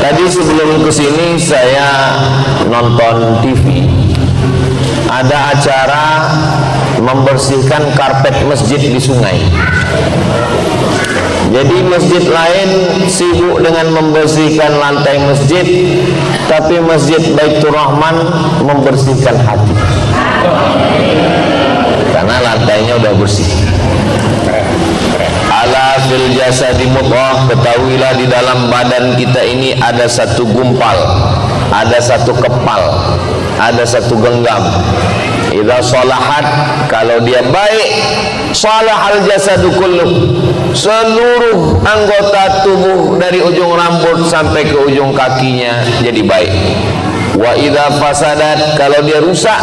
Tadi sebelum kesini saya nonton TV, ada acara membersihkan karpet masjid di sungai. Jadi masjid lain sibuk dengan membersihkan lantai masjid, tapi Masjid Baitur Rahman membersihkan hati, karena lantainya udah bersih. Ala fil jasadi mudghah, ketahuilah di dalam badan kita ini ada satu gumpal, ada satu kepal, ada satu genggam. Idza salahat, kalau dia baik, salahal jasadu kulluh, seluruh anggota tubuh dari ujung rambut sampai ke ujung kakinya jadi baik. Wa idza fasadat, kalau dia rusak,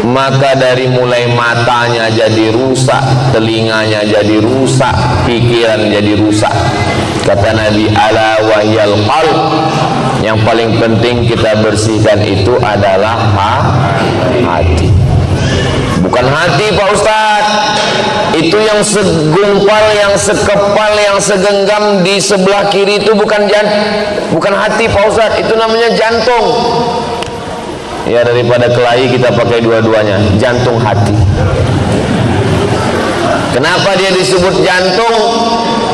maka dari mulai matanya jadi rusak, telinganya jadi rusak, pikiran jadi rusak. Kata Nabi, ala wahyal qalb, yang paling penting kita bersihkan itu adalah hati. Bukan hati Pak Ustadz, itu yang segumpal, yang sekepal, yang segenggam di sebelah kiri itu bukan hati Pak Ustadz, itu namanya jantung. Ya, daripada kelahi kita pakai dua-duanya, jantung hati. Kenapa dia disebut jantung?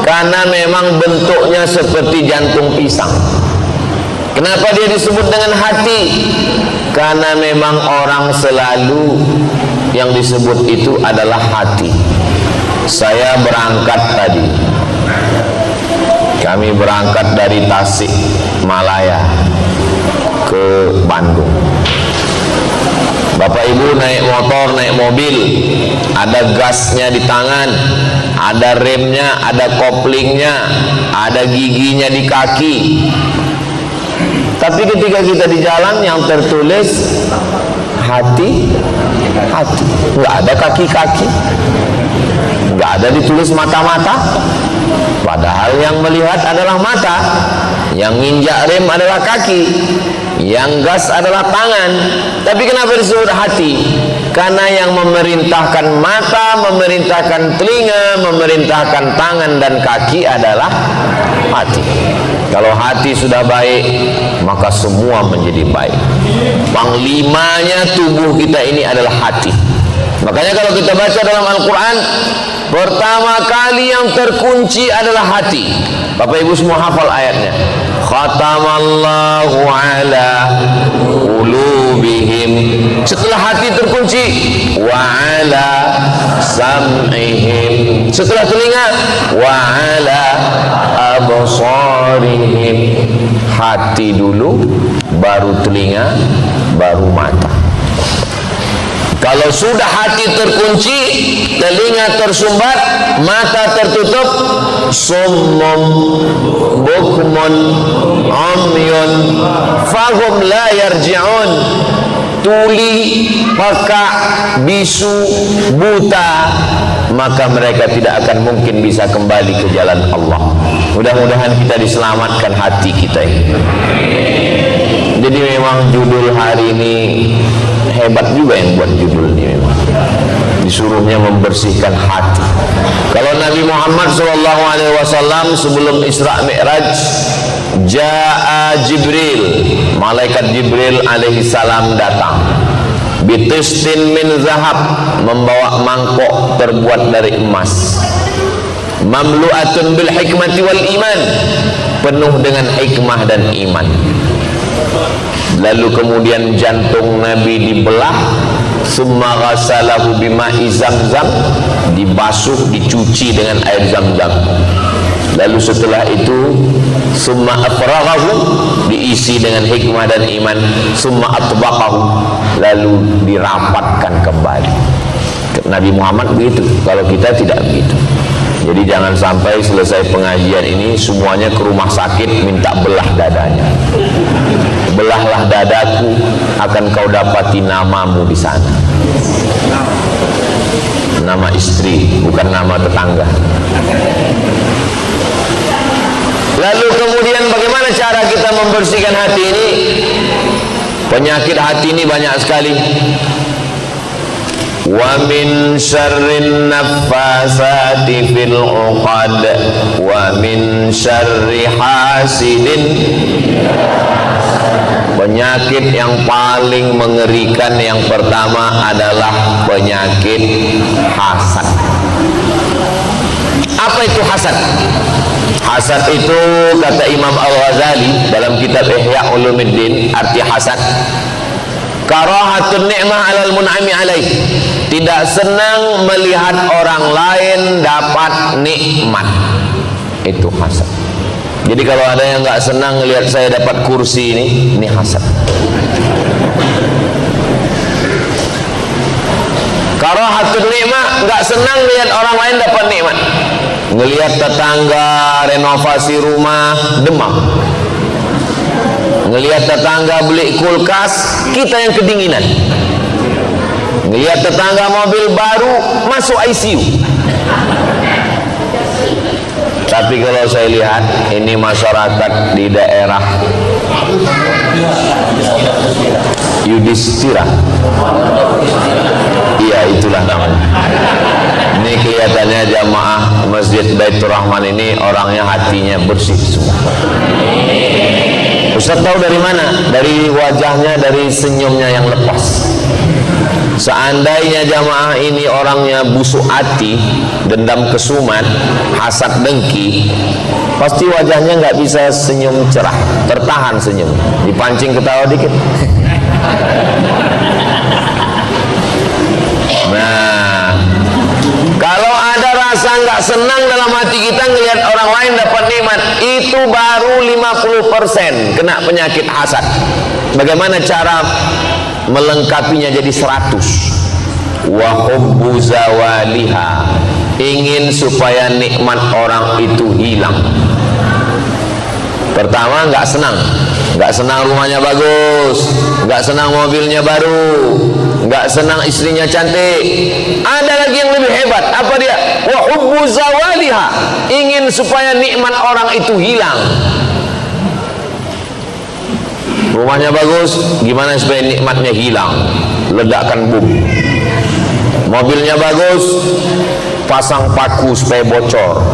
Karena memang bentuknya seperti jantung pisang. Kenapa dia disebut dengan hati? Karena memang orang selalu yang disebut itu adalah hati. Saya berangkat tadi, kami berangkat dari Tasik Malaya ke Bandung. Bapak Ibu naik motor, naik mobil, ada gasnya di tangan, ada remnya, ada koplingnya, ada giginya di kaki. Tapi ketika kita di jalan yang tertulis hati, nggak ada kaki-kaki, nggak ada ditulis mata-mata. Padahal yang melihat adalah mata, yang nginjak rem adalah kaki, yang gas adalah tangan. Tapi kenapa disebut hati? Karena yang memerintahkan mata, memerintahkan telinga, memerintahkan tangan dan kaki adalah hati. Kalau hati sudah baik, maka semua menjadi baik. Panglimanya tubuh kita ini adalah hati. Makanya kalau kita baca dalam Al-Quran, pertama kali yang terkunci adalah hati. Bapak Ibu semua hafal ayatnya. Khatamallahu ala qulubihim. Setelah hati terkunci, wa ala sam'ihim. Setelah telinga, wa ala absarihim. Hati dulu, baru telinga, baru mata. Kalau sudah hati terkunci, telinga tersumbat, mata tertutup, summum bukmun umyun fahum la yarji'un, tuli, pekak, bisu, buta, maka mereka tidak akan mungkin bisa kembali ke jalan Allah. Mudah-mudahan kita diselamatkan hati kita ini. Jadi memang judul hari ini hebat juga yang buat judul ini, memang disuruhnya membersihkan hati. Kalau Nabi Muhammad SAW sebelum Isra Mi'raj, Ja'a Jibril, malaikat Jibril alaihi salam datang, bitistin min zahab, membawa mangkok terbuat dari emas, mamlu'atun bil hikmati wal iman, penuh dengan hikmah dan iman. Lalu kemudian jantung Nabi dibelah, summa ghasalahu bima'i zamzam, dibasuh, dicuci dengan air zamzam. Lalu setelah itu summa afraghahu, diisi dengan hikmah dan iman, summa atbaqahu, lalu dirapatkan kembali. Nabi Muhammad begitu, kalau kita tidak begitu. Jadi jangan sampai selesai pengajian ini semuanya ke rumah sakit minta belah dadanya. Belahlah dadaku, akan kau dapati namamu di sana. Nama istri, bukan nama tetangga. Lalu kemudian bagaimana cara kita membersihkan hati ini? Penyakit hati ini banyak sekali. wa min syarrin naffasati fil 'uqad wa min syarri hasidin. Penyakit yang paling mengerikan yang pertama adalah penyakit hasad. Apa itu hasad? Hasad itu kata Imam Al-Ghazali dalam kitab Ihya Ulumuddin, arti hasad karahatun ni'mah 'alal mun'ami 'alaih. Tidak senang melihat orang lain dapat nikmat. Itu hasad. Jadi kalau ada yang nggak senang melihat saya dapat kursi ini hasad. Karahatun ni'mah, nggak senang lihat orang lain dapat nikmat. Ngelihat tetangga renovasi rumah, demam. Ngelihat tetangga beli kulkas, kita yang kedinginan. Ngelihat tetangga mobil baru, masuk ICU. Tapi kalau saya lihat ini masyarakat di daerah Yudhistira, iya itulah namanya. Ini kelihatannya jamaah Masjid Baitur Rahman ini orangnya hatinya bersih semua. Ustaz tahu dari mana? Dari wajahnya, dari senyumnya yang lepas. Seandainya jamaah ini orangnya busuk hati, dendam kesumat, hasad dengki, pasti wajahnya nggak bisa senyum cerah, tertahan senyum, dipancing ketawa dikit. Nah, kalau ada rasa nggak senang dalam hati kita ngelihat orang lain dapat nikmat, itu baru 50% kena penyakit hasad. Bagaimana cara melengkapinya jadi 100? Wa hubbu zawaliha, ingin supaya nikmat orang itu hilang. Pertama, nggak senang rumahnya bagus, nggak senang mobilnya baru, nggak senang istrinya cantik. Ada lagi yang lebih hebat, apa dia? Wa hubbu zawaliha, ingin supaya nikmat orang itu hilang. Rumahnya bagus, gimana supaya nikmatnya hilang? Ledakan bom. Mobilnya bagus, pasang paku supaya bocor.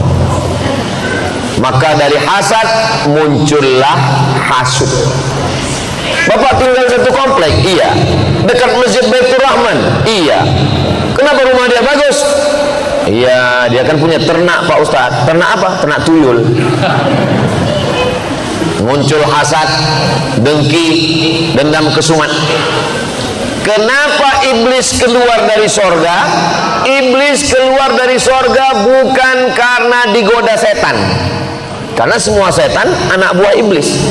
Maka dari hasad muncullah hasud. Bapak tinggal satu komplek, iya. Dekat Masjid Baitur Rahman, iya. Kenapa rumah dia bagus? Iya, dia kan punya ternak Pak Ustadz. Ternak apa? Ternak tuyul. Muncul hasad, dengki, dendam kesumat. Kenapa iblis keluar dari sorga? Iblis keluar dari sorga bukan karena digoda setan, karena semua setan anak buah iblis.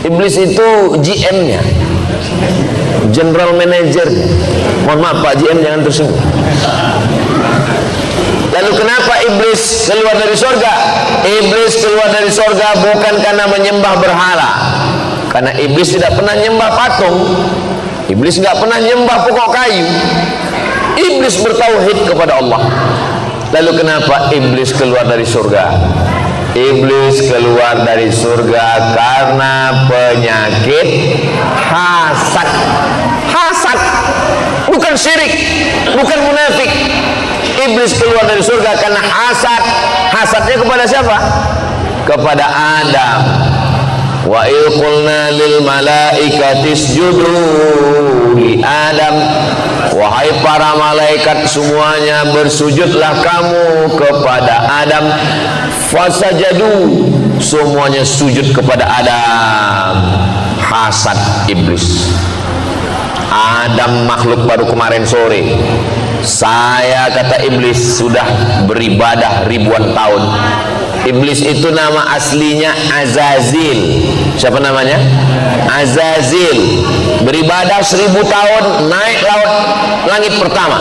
Iblis itu GM-nya, General Manager. Mohon maaf Pak GM, jangan tersinggung. Lalu kenapa iblis keluar dari sorga? Iblis keluar dari sorga bukan karena menyembah berhala, karena iblis tidak pernah nyembah patung. Iblis nggak pernah nyembah pokok kayu. Iblis bertauhid kepada Allah. Lalu kenapa iblis keluar dari surga? Iblis keluar dari surga karena penyakit hasad. Hasad, bukan syirik, bukan munafik. Iblis keluar dari surga karena hasad. Hasadnya kepada siapa? Kepada Adam. Wa il qulna lil malaikati isjudu li Adam, wahai para malaikat semuanya bersujudlah kamu kepada Adam. Fasajadu, semuanya sujud kepada Adam. Hasad iblis. Adam makhluk baru kemarin sore. Saya kata iblis sudah beribadah ribuan tahun. Iblis itu nama aslinya Azazil. Siapa namanya? Azazil. Beribadah 1000 tahun, naik langit pertama.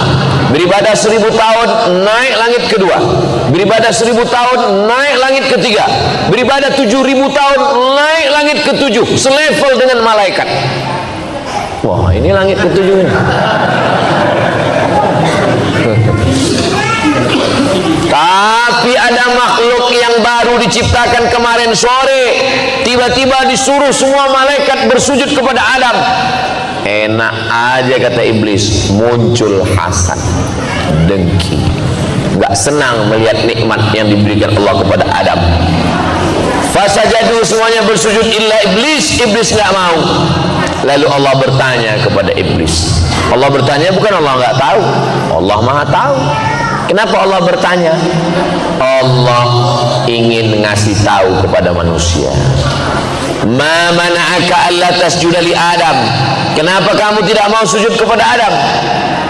Beribadah 1000 tahun, naik langit kedua. Beribadah 1000 tahun, naik langit ketiga. Beribadah 7000 tahun, naik langit ketujuh. Selevel dengan malaikat. Wah, ini langit ketujuh ini. Tapi ada makhluk yang baru diciptakan kemarin sore, tiba-tiba disuruh semua malaikat bersujud kepada Adam. Enak aja kata iblis, muncul hasad, dengki, gak senang melihat nikmat yang diberikan Allah kepada Adam. Fasajadu, semuanya bersujud illa iblis. Iblis gak mau. Lalu Allah bertanya kepada iblis. Allah bertanya bukan Allah gak tahu, Allah maha tahu. Kenapa Allah bertanya? Allah ingin ngasih tahu kepada manusia. Ma mana'aka alla tasjuda li Adam. Kenapa kamu tidak mau sujud kepada Adam?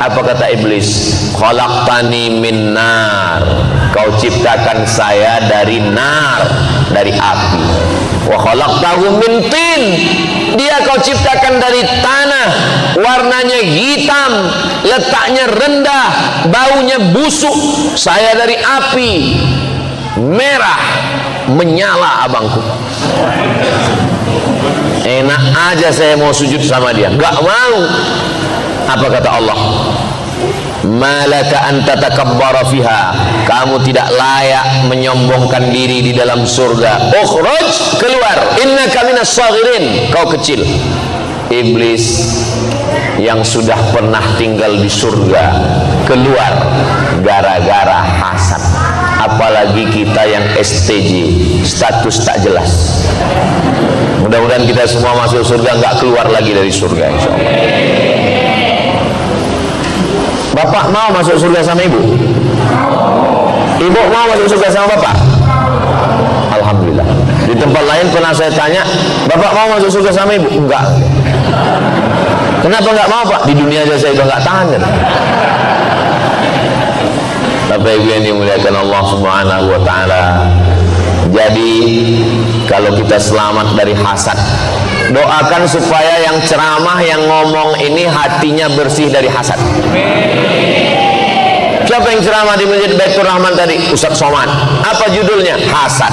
Apa kata iblis? Khalaqtani min nar. Kau ciptakan saya dari nar, dari api. Wa khalaqtahu min tin. Dia kau ciptakan dari tanah, warnanya hitam, letaknya rendah, baunya busuk. Saya dari api, merah, menyala abangku. Enak aja saya mau sujud sama dia, gak mau. Apa kata Allah? Malaka anta takabbara fiha. Kamu tidak layak menyombongkan diri di dalam surga. Ukhruj, keluar. Innaka minas saghirin. Kau kecil. Iblis yang sudah pernah tinggal di surga keluar gara-gara hasad. Apalagi kita yang STJ, status tak jelas. Mudah-mudahan kita semua masuk surga, nggak keluar lagi dari surga, insyaallah. Bapak mau masuk surga sama ibu? Ibu mau masuk surga sama bapak? Alhamdulillah. Di tempat lain pernah saya tanya, bapak mau masuk surga sama ibu? Enggak. Kenapa enggak mau, Pak? Di dunia aja saya udah enggak tahan kan? Bapak Ibu yang dimuliakan Allah Subhanahu wa taala. Jadi kalau kita selamat dari hasad, doakan supaya yang ceramah, yang ngomong ini hatinya bersih dari hasad. Siapa yang ceramah di Masjid Baitur Rahman tadi? Ustaz Somad. Apa judulnya? Hasad.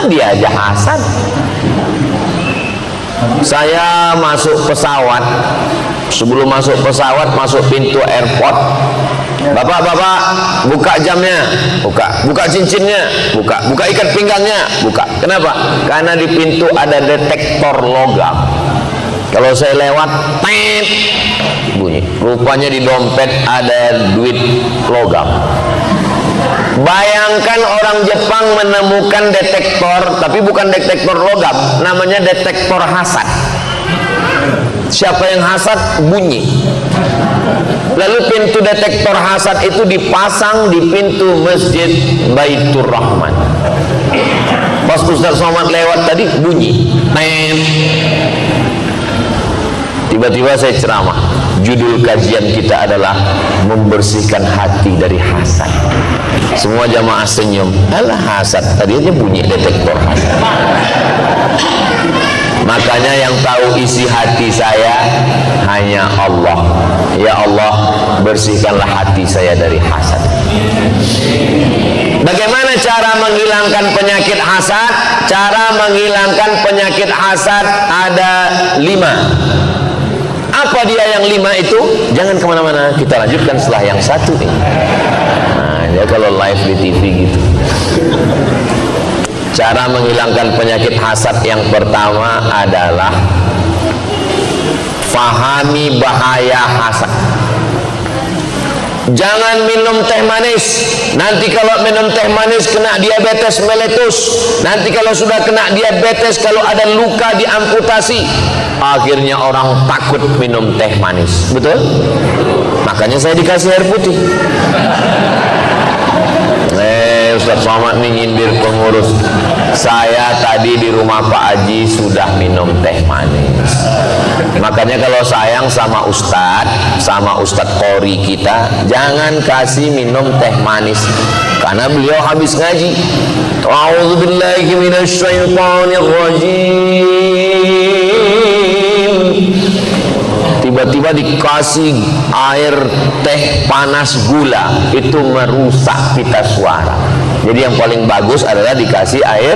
Dia aja hasad. Saya masuk pesawat. Sebelum masuk pesawat, masuk pintu airport, bapak-bapak buka jamnya, buka cincinnya, buka ikat pinggangnya, buka. Kenapa? Karena di pintu ada detektor logam. Kalau saya lewat, tet, bunyi. Rupanya di dompet ada duit logam. Bayangkan orang Jepang menemukan detektor, tapi bukan detektor logam, namanya detektor hasad. Siapa yang hasad? Bunyi. Lalu pintu detektor hasad itu dipasang di pintu Masjid Baitur Rahman. Pas Ustaz Somad lewat tadi, bunyi. Tiba-tiba saya ceramah. Judul kajian kita adalah membersihkan hati dari hasad. Semua jamaah senyum. Alah, hasad. Tadi aja bunyi detektor hasad. Makanya yang tahu isi hati saya hanya Allah. Ya Allah, bersihkanlah hati saya dari hasad. Bagaimana cara menghilangkan penyakit hasad? Cara menghilangkan penyakit hasad ada 5. Apa dia yang 5 itu? Jangan kemana-mana, kita lanjutkan setelah yang 1 ini. Nah, ya kalau live di TV gitu. Cara menghilangkan penyakit hasad yang pertama adalah fahami bahaya hasad. Jangan minum teh manis. Nanti kalau minum teh manis kena diabetes meletus. Nanti kalau sudah kena diabetes, kalau ada luka diamputasi. Akhirnya orang takut minum teh manis. Betul? Makanya saya dikasih air putih. Ustaz Somad nih nyindir pengurus. Saya tadi di rumah Pak Haji sudah minum teh manis. Makanya kalau sayang sama Ustadz Qori kita, jangan kasih minum teh manis, karena beliau habis ngaji. A'udzubillahi minasyaitonirrajim. Tiba-tiba dikasih air teh panas gula, itu merusak pita suara. Jadi yang paling bagus adalah dikasih air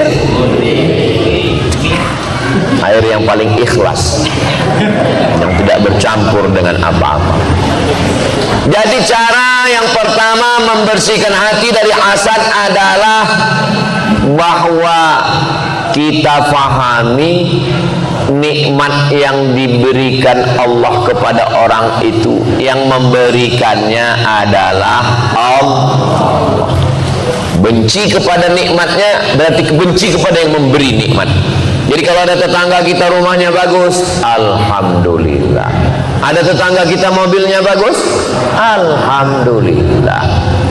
yang paling ikhlas, yang tidak bercampur dengan apa-apa. Jadi cara yang pertama membersihkan hati dari hasad adalah bahwa kita fahami nikmat yang diberikan Allah kepada orang itu, yang memberikannya adalah Allah. Benci kepada nikmatnya berarti benci kepada yang memberi nikmat. Jadi kalau ada tetangga kita rumahnya bagus, alhamdulillah. Ada tetangga kita mobilnya bagus, alhamdulillah.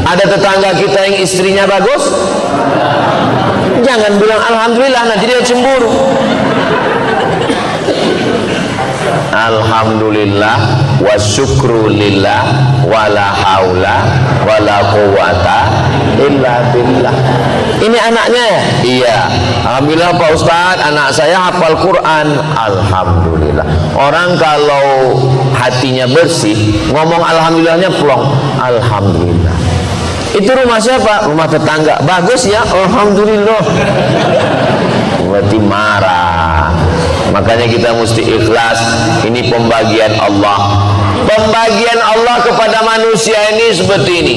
Ada tetangga kita yang istrinya bagus, jangan bilang alhamdulillah, nanti dia cemburu. Alhamdulillah wa syukrulillah wala haula wala quwata illa billah. Ini anaknya ya? Iya. Alhamdulillah Pak Ustadz, anak saya hafal Quran. Alhamdulillah. Orang kalau hatinya bersih, ngomong alhamdulillahnya plong. Alhamdulillah. Itu rumah siapa? Rumah tetangga. Bagus ya? Alhamdulillah. Berarti marah. Makanya kita mesti ikhlas. Ini pembagian Allah. Pembagian Allah kepada manusia ini seperti ini.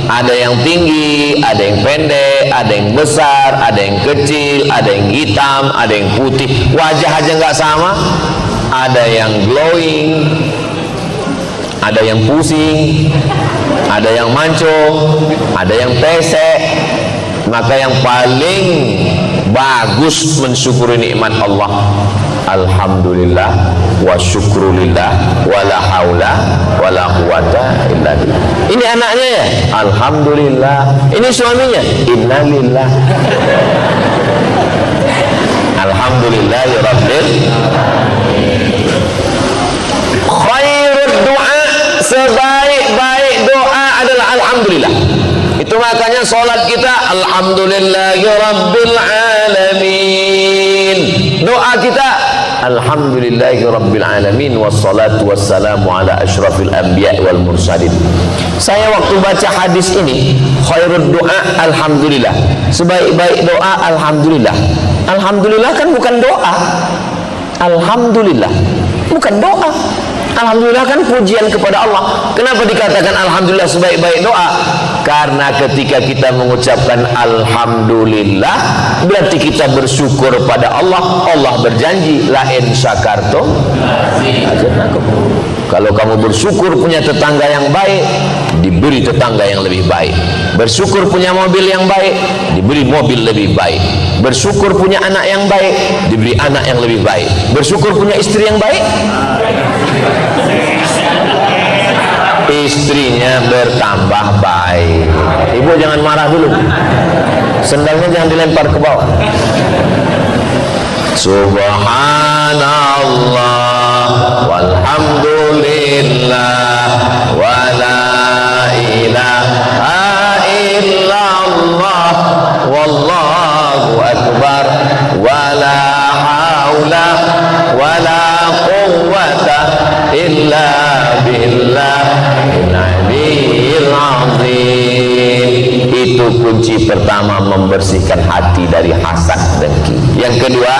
Ada yang tinggi, ada yang pendek, ada yang besar, ada yang kecil, ada yang hitam, ada yang putih. Wajah aja nggak sama. Ada yang glowing, ada yang pusing, ada yang mancung, ada yang pesek. Maka yang paling bagus mensyukuri nikmat Allah, alhamdulillah wa syukrulillah wala haula wala quwata illa billah. Ini anaknya ya, alhamdulillah. Ini suaminya, innalillah. Alhamdulillah ya rabbil. Khairud doa, sebaik-baik doa adalah alhamdulillah. Itu makanya sholat kita alhamdulillahi rabbil alamin. Doa kita alhamdulillahi rabbil alamin, wassalatu wassalamu ala asyrafil anbiya wal mursalin. Saya waktu baca hadis ini, khairud doa alhamdulillah, sebaik-baik doa alhamdulillah. Alhamdulillah kan bukan doa. Alhamdulillah bukan doa. Alhamdulillah kan pujian kepada Allah. Kenapa dikatakan alhamdulillah sebaik-baik doa? Karena ketika kita mengucapkan alhamdulillah, berarti kita bersyukur pada Allah. Allah berjanji, la in syakartum azidannakum. Kalau kamu bersyukur punya tetangga yang baik, diberi tetangga yang lebih baik. Bersyukur punya mobil yang baik, diberi mobil lebih baik. Bersyukur punya anak yang baik, diberi anak yang lebih baik. Bersyukur punya istri yang baik, istrinya bertambah baik. Ibu jangan marah dulu, sendalnya jangan dilempar ke bawah. Subhanallah walhamdulillah wala ilaha illallah wallahu akbar wala haula wala quwwata illa billahil aliyyil azim. Itu kunci pertama, membersihkan hati dari hasad dengki. Yang kedua,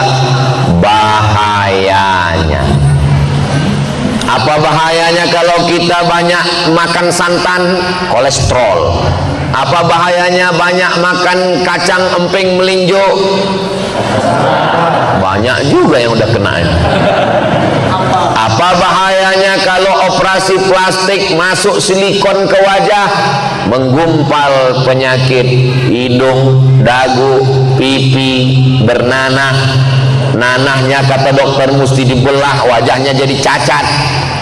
bahayanya. Apa bahayanya kalau kita banyak makan santan? Kolesterol. Apa bahayanya banyak makan kacang emping melinjo? Banyak juga yang udah kena. Apa bahayanya kalau operasi plastik masuk silikon ke wajah, menggumpal penyakit hidung, dagu, pipi, bernanah. Nanahnya kata dokter mesti dibelah, wajahnya jadi cacat.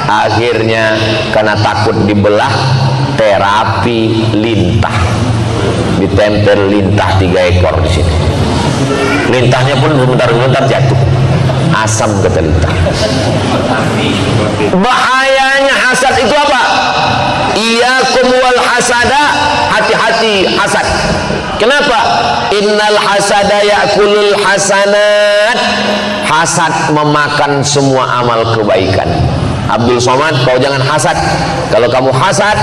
Akhirnya karena takut dibelah, terapi lintah. Ditempel lintah 3 ekor di sini. Lintahnya pun bentar-bentar jatuh. Asam kata lintah. Bahayanya hasad itu apa? Iyyakum wal hasada, hati-hati hasad. Kenapa? Innal hasada ya'kulul hasanat. Hasad memakan semua amal kebaikan. Abdul Somad, kau jangan hasad. Kalau kamu hasad,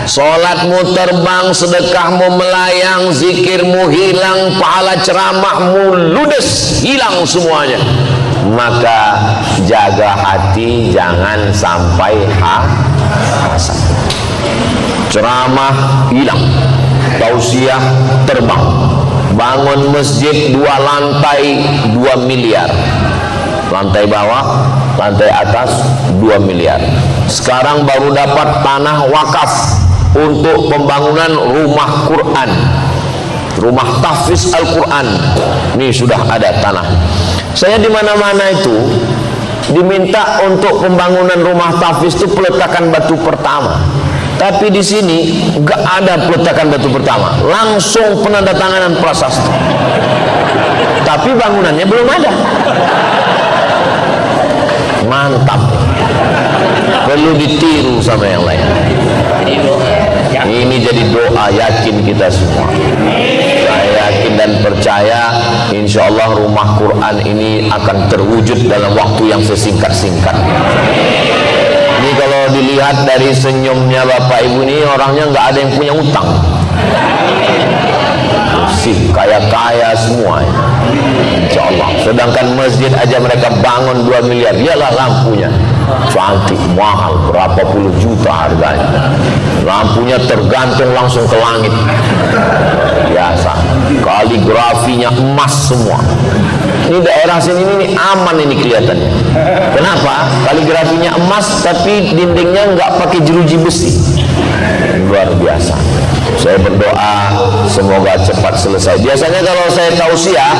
sholatmu terbang, sedekahmu melayang, zikirmu hilang, pahala ceramahmu ludes, hilang semuanya. Maka jaga hati, jangan sampai hasad. Ceramah hilang, tausiah terbang, bangun masjid 2 lantai 2 miliar, lantai bawah, lantai atas 2 miliar. Sekarang baru dapat tanah wakaf untuk pembangunan rumah Quran, rumah tahfiz Al-Quran. Ini sudah ada tanah. Saya di mana-mana itu diminta untuk pembangunan rumah tahfiz itu peletakan batu pertama. Tapi di sini nggak ada peletakan batu pertama, langsung penandatanganan prasasti. Tapi bangunannya belum ada. Mantap. Perlu ditiru sama yang lain. Ini jadi doa yakin kita semua. Saya yakin dan percaya insya Allah rumah Quran ini akan terwujud dalam waktu yang sesingkat-singkat. Ini kalau dilihat dari senyumnya Bapak Ibu ini, orangnya nggak ada yang punya utang, sih kaya-kaya semua insya Allah. Sedangkan masjid aja mereka bangun 2 miliar, iyalah lampunya cantik, mahal, berapa puluh juta harganya. Lampunya tergantung langsung ke langit, biasa. Kaligrafinya emas semua. Ini daerah sini ini aman ini kelihatannya. Kenapa? Kaligrafinya emas tapi dindingnya nggak pakai jeruji besi. Luar biasa. Saya berdoa semoga cepat selesai. Biasanya kalau saya tausiah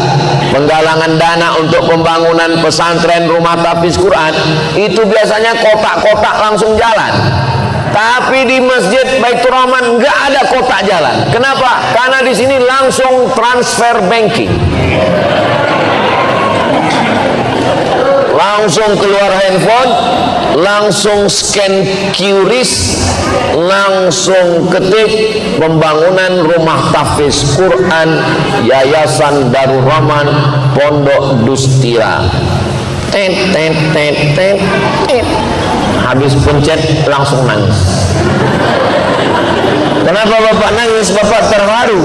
penggalangan dana untuk pembangunan pesantren rumah tahfiz Quran, itu biasanya kotak-kotak langsung jalan. Tapi di Masjid Baitur Rahman nggak ada kotak jalan. Kenapa? Karena di sini langsung transfer banking. Langsung keluar handphone, langsung scan QRIS, langsung ketik pembangunan rumah tahfiz Quran Yayasan Darul Rahman Pondok Dustira. Habis pencet langsung nangis. Kenapa Bapak nangis? Bapak terharu.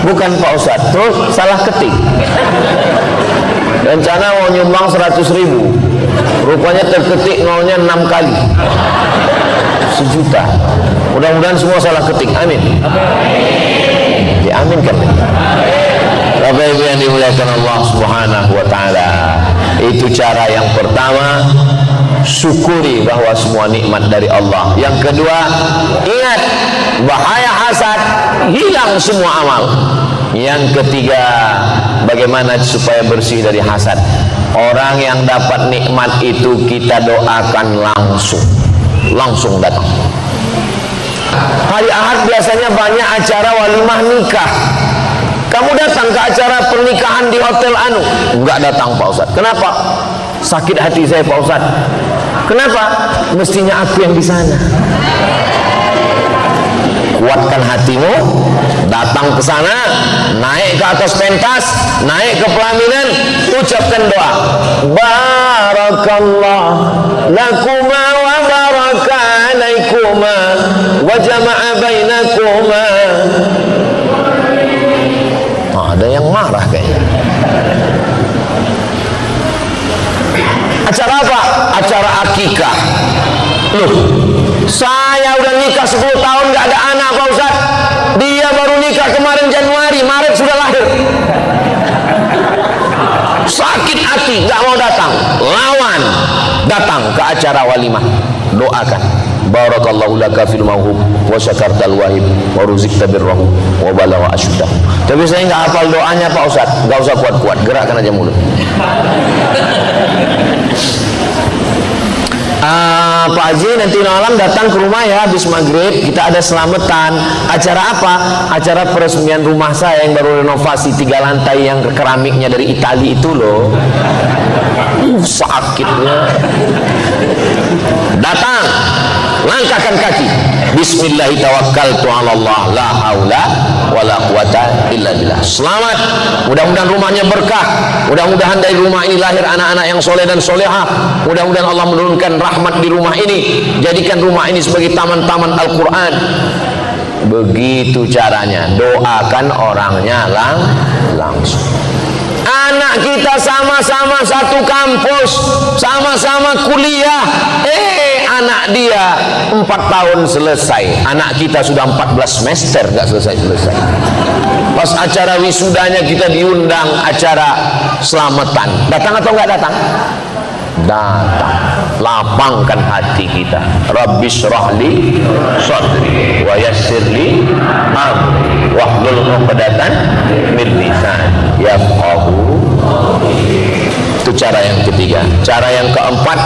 Bukan Pak Ustadz, terus salah ketik. Rencana mau nyumbang 100.000, rupanya terketik nolnya 6 kali, 1 juta. Mudah-mudahan semua salah ketik. Amin. Diaminkan. Bapak Ibu yang dimuliakan Allah Subhanahu wa taala, itu cara yang pertama, syukuri bahwa semua nikmat dari Allah. Yang kedua, ingat bahaya hasad, hilang semua amal. Yang ketiga, bagaimana supaya bersih dari hasad? Orang yang dapat nikmat itu kita doakan langsung datang. Hari Ahad biasanya banyak acara walimah nikah. Kamu datang ke acara pernikahan di Hotel Anu? Enggak datang Pak Ustadz. Kenapa? Sakit hati saya Pak Ustadz. Kenapa? Mestinya aku yang di sana. Kuatkan hatimu, datang ke sana, naik ke atas pentas, naik ke pelaminan, ucapkan doa. Barakallah lakuma wa baraka alaikuma wa jama'a bainakuma. Ada yang marah kayaknya. Acara apa? Acara akikah. Loh, saya udah nikah 10 tahun gak ada anak Pak Ustadz. Dia baru nikah kemarin Januari, Maret sudah lahir. Sakit hati, gak mau datang. Lawan, datang ke acara walimah. Doakan. Barakallahu laka fil mauhub wa syakartal wahib wa ruzikta birrahu wa balagha asyuddah. Tapi saya nggak hafal doanya Pak Ustadz. Nggak usah kuat-kuat, gerakkan aja mulut. Pak Haji nanti malam datang ke rumah ya, habis maghrib kita ada selamatan. Acara apa? Acara peresmian rumah saya yang baru renovasi 3 lantai yang keramiknya dari Itali itu loh. Sakitnya. Datang, langkahkan kaki. Bismillahirrahmanirrahim. La haula wala quwata illa billah. Selamat. Mudah-mudahan rumahnya berkah. Mudah-mudahan dari rumah ini lahir anak-anak yang soleh dan solehah. Mudah-mudahan Allah menurunkan rahmat di rumah ini. Jadikan rumah ini sebagai taman-taman Al-Quran. Begitu caranya. Doakan orangnya langsung. Anak kita sama-sama satu kampus, sama-sama kuliah. Anak dia 4 tahun selesai, anak kita sudah 14 semester gak selesai-selesai. 14 pas acara wisudanya kita diundang acara selamatan, datang atau enggak datang? Datang. Lapangkan hati kita. Rabbi syrahli sadri wa yassirli amri wahlul 'uqdatan min lisani yafqahu. Itu cara yang ketiga. Cara yang keempat,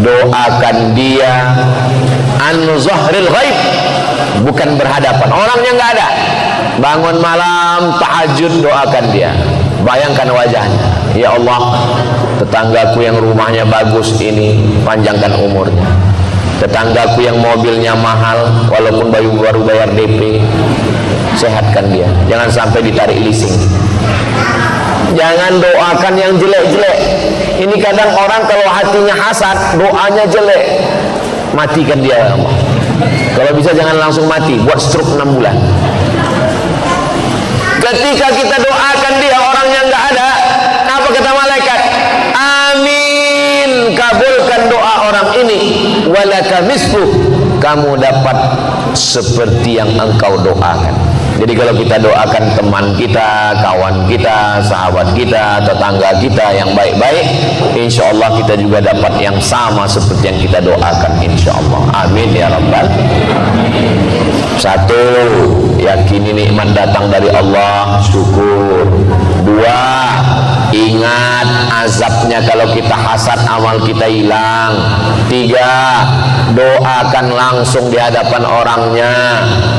doakan dia an zahril ghaib, bukan berhadapan, orangnya nggak ada. Bangun malam tahajud, doakan dia, bayangkan wajahnya. Ya Allah, tetanggaku yang rumahnya bagus ini panjangkan umurnya, tetanggaku yang mobilnya mahal walaupun baru bayar DP, sehatkan dia, jangan sampai ditarik leasing. Jangan doakan yang jelek-jelek. Ini kadang orang kalau hatinya hasad, doanya jelek, matikan dia ya Allah. Kalau bisa jangan langsung mati, buat stroke 6 bulan. Ketika kita doakan dia, orangnya nggak ada, apa kata malaikat? Amin, kabulkan doa orang ini. Walaka mislu, kamu dapat seperti yang engkau doakan. Jadi kalau kita doakan teman kita, kawan kita, sahabat kita, tetangga kita yang baik-baik, insya Allah kita juga dapat yang sama seperti yang kita doakan, insya Allah. Amin ya rabbal. Satu, yakini nikmat datang dari Allah, syukur. Dua, ingat azabnya kalau kita hasad, amal kita hilang. Tiga, doakan langsung di hadapan orangnya.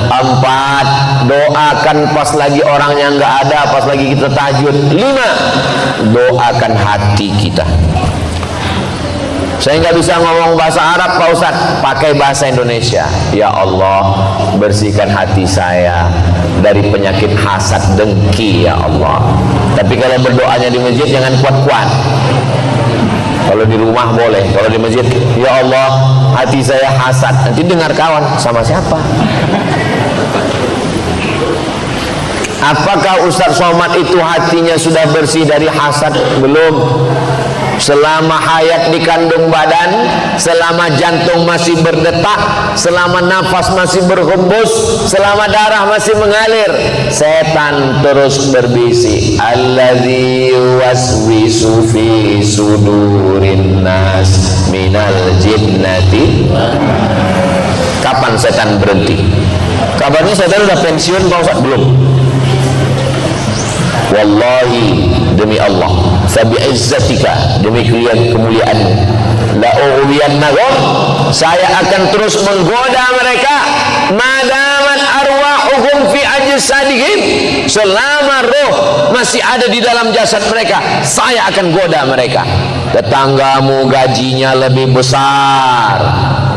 Empat, doakan pas lagi orangnya nggak ada, pas lagi kita tahajud. Lima, doakan hati kita. Saya nggak bisa ngomong bahasa Arab Pak Ustadz, pakai bahasa Indonesia. Ya Allah, bersihkan hati saya dari penyakit hasad dengki ya Allah. Tapi kalau berdoanya di masjid jangan kuat-kuat. Kalau di rumah boleh, kalau di masjid, ya Allah, hati saya hasad. Nanti dengar kawan, sama siapa? Apakah Ustadz Somad itu hatinya sudah bersih dari hasad? Belum. Selama hayat di kandung badan, selama jantung masih berdetak, selama nafas masih berhembus, selama darah masih mengalir, setan terus berbisik. Alladzi waswisu fi sudurin nas minal jinnati. Kapan setan berhenti? Kabarnya setan udah pensiun Pak Ustadz? Belum. Wallahi, demi Allah, fabi'izzatika, demi kemuliaanmu, la ughwiyannahum, saya akan terus menggoda mereka, madaman arwahuhum fi ajsadihim, selama roh masih ada di dalam jasad mereka, saya akan goda mereka. Tetanggamu gajinya lebih besar,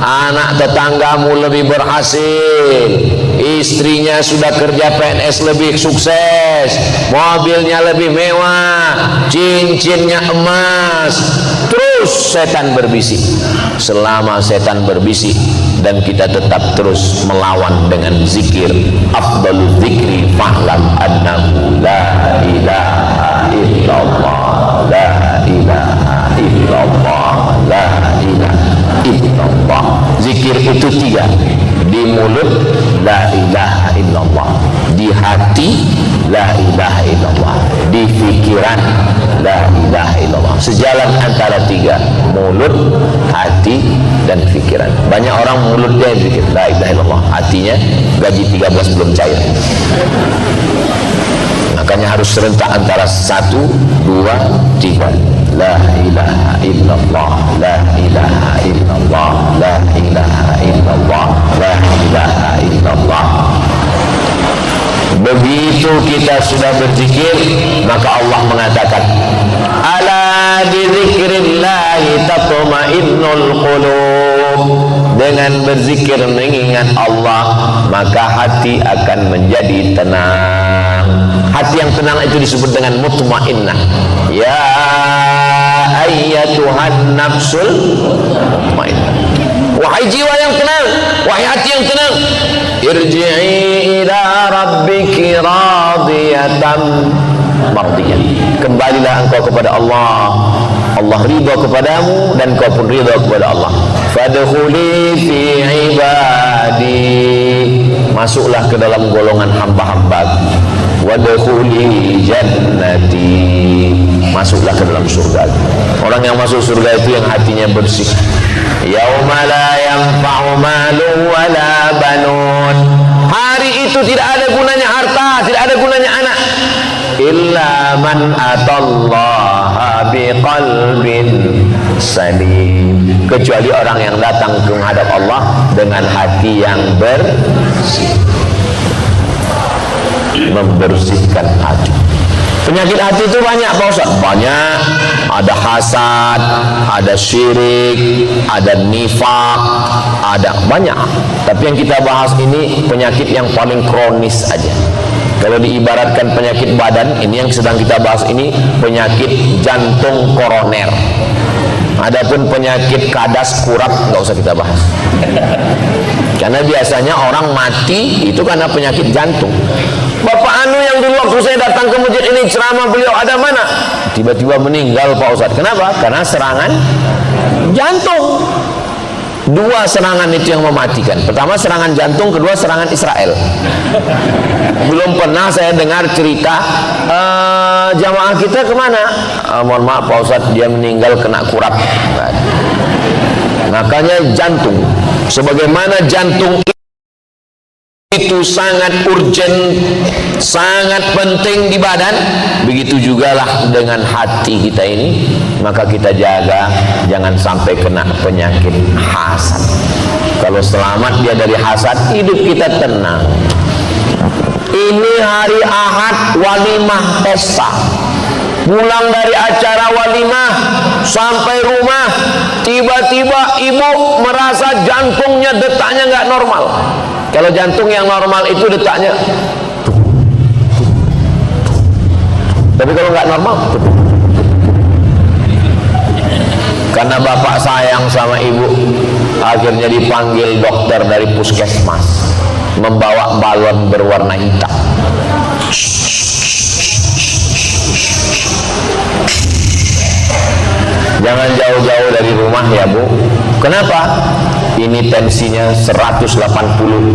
anak tetanggamu lebih berhasil, istrinya sudah kerja PNS lebih sukses, mobilnya lebih mewah, cincinnya emas. Terus setan berbisik. Selama setan berbisik dan kita tetap terus melawan dengan zikir, afdalu zikri fa'lam annahu la ilaha illallah, la ilaha illallah, la ilaha illallah. Zikir itu 3. Di mulut la ilaha illallah, di hati la ilaha illallah, di pikiran la ilaha illallah. Sejalan antara 3, mulut, hati, dan pikiran. Banyak orang mulutnya zikir la ilaha illallah, hatinya gaji 13 belum cair. Makanya harus serentak antara 1, 2, 3. La ilaha illallah, la ilaha illallah, la ilaha illallah, la ilaha illallah. Begitu kita sudah berzikir, maka Allah mengatakan, ala bizikrillahi tatma'innul qulub. Dengan berzikir mengingat Allah, maka hati akan menjadi tenang. Hati yang tenang itu disebut dengan mutmainnah. Ya ayyatuhan nafsul mutmainnah, wahai jiwa yang tenang, wahai hati yang tenang, irji'i ila rabbiki radiyatan mardiyah, kembalilah engkau kepada Allah. Allah ridha kepadamu dan kau pun ridha kepada Allah. Fadkhuli fi ibadi, masuklah ke dalam golongan hamba-hamba wadkhuli jannati, masuklah ke dalam surga. Orang yang masuk surga itu yang hatinya bersih. Yauma la yanfa'u malun wala banun, hari itu tidak ada gunanya harta, tidak ada gunanya anak, illa man atallaha biqalbin salim, kecuali orang yang datang menghadap Allah dengan hati yang bersih. Membersihkan hati. Penyakit hati itu banyak Pak Ustaz, banyak. Ada hasad, ada syirik, ada nifak, ada banyak. Tapi yang kita bahas ini penyakit yang paling kronis aja. Kalau diibaratkan penyakit badan, ini yang sedang kita bahas ini penyakit jantung koroner. Adapun penyakit kadas kurap nggak usah kita bahas. Karena biasanya orang mati itu karena penyakit jantung. Bapak Anu yang dulu waktu saya datang ke masjid ini ceramah beliau ada mana? Tiba-tiba meninggal Pak Ustadz. Kenapa? Karena serangan jantung. Dua serangan itu yang mematikan. Pertama serangan jantung, kedua serangan Israel. Belum pernah saya dengar cerita jamaah kita kemana? Mohon maaf Pak Ustadz, dia meninggal kena kurap. Makanya jantung, sebagaimana jantung itu sangat urgent, sangat penting di badan, begitu jugalah dengan hati kita ini. Maka kita jaga jangan sampai kena penyakit hasad. Kalau selamat dia dari hasad, hidup kita tenang. Ini hari Ahad walimah pesta. Pulang dari acara walimah sampai rumah, tiba-tiba ibu merasa jantungnya detaknya nggak normal. Kalau jantung yang normal itu detaknya, tapi kalau nggak normal, karena bapak sayang sama ibu, akhirnya dipanggil dokter dari puskesmas, membawa balon berwarna hitam. Jangan jauh-jauh dari rumah ya Bu. Kenapa? Ini tensinya 180/150.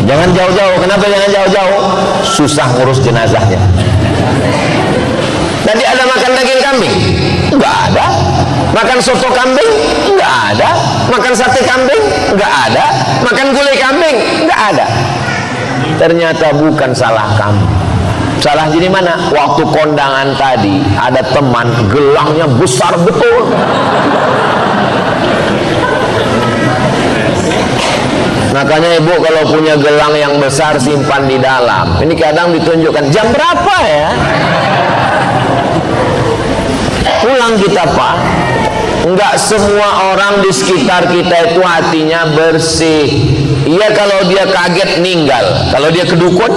Jangan jauh-jauh. Kenapa jangan jauh-jauh? Susah ngurus jenazahnya. Tadi ada makan daging kambing? Enggak ada. Makan soto kambing? Enggak ada. Makan sate kambing? Enggak ada. Makan gulai kambing? Enggak ada. Ternyata bukan salah kamu. Salah jadi mana? Waktu kondangan tadi ada teman gelangnya besar betul. Makanya ibu kalau punya gelang yang besar simpan di dalam. Ini kadang ditunjukkan jam berapa ya? Pulang kita Pak. Enggak semua orang di sekitar kita itu hatinya bersih. Iya kalau dia kaget meninggal. Kalau dia kedukun,